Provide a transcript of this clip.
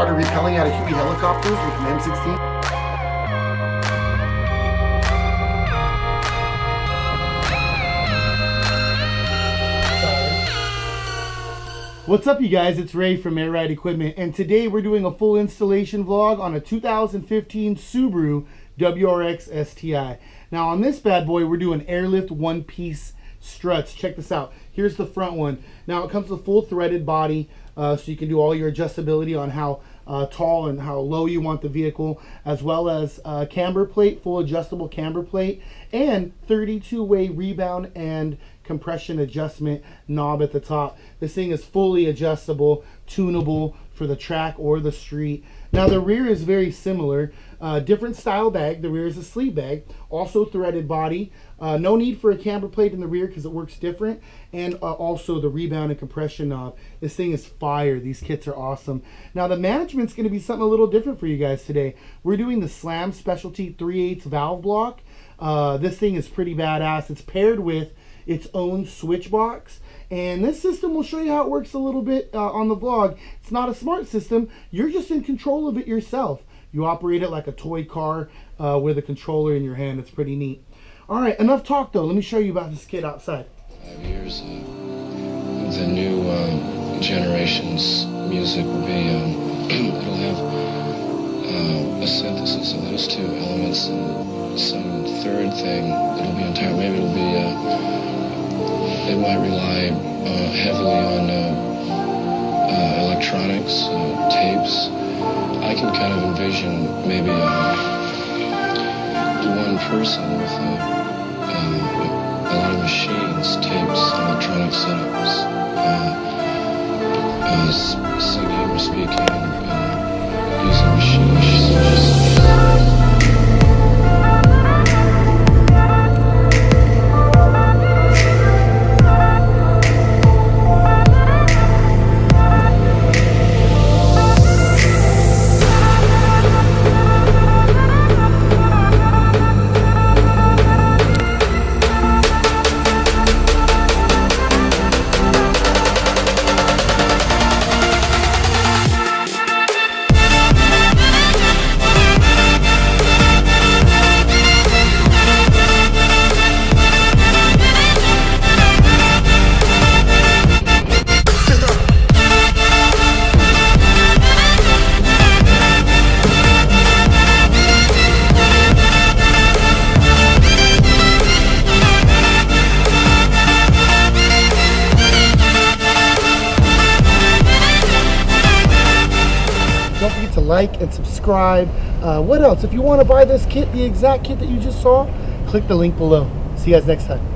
started rappelling out of Huey helicopters with an M16. What's up, you guys? It's Ray from Air Ride Equipment, and today we're doing a full installation vlog on a 2015 Subaru WRX STI. Now on this bad boy, we're doing airlift one-piece struts. Check this out. Here's the front one. Now it comes with a full threaded body, so you can do all your adjustability on how tall and how low you want the vehicle, as well as camber plate, full adjustable camber plate, and 32-way rebound and compression adjustment knob at the top. This thing is fully adjustable, tunable for the track or the street. Now the rear is very similar, different style bag. The rear is a sleeve bag, also threaded body. No need for a camber plate in the rear because it works different, and also the rebound and compression knob. This thing is fire. These kits are awesome. Now the management's going to be something a little different for you guys today. We're doing the Slam Specialty 3/8 valve block. This thing is pretty badass. It's paired with its own switch box, and this system will show you how it works a little bit on the vlog. It's not a smart system. You're just in control of it yourself. You operate it like a toy car with a controller in your hand. It's pretty neat. All right, enough talk though. Let me show you about this kit outside. 5 years, the new generation's music will be, it'll have a synthesis of those two elements and some third thing that'll be entirely, maybe it'll be, it might rely heavily on electronics, tapes. I can kind of envision maybe one person with a lot of machines, tapes, electronic setups, singing or speaking, using machines. Don't forget to like and subscribe. What else? If you want to buy this kit, the exact kit that you just saw, click the link below. See you guys next time.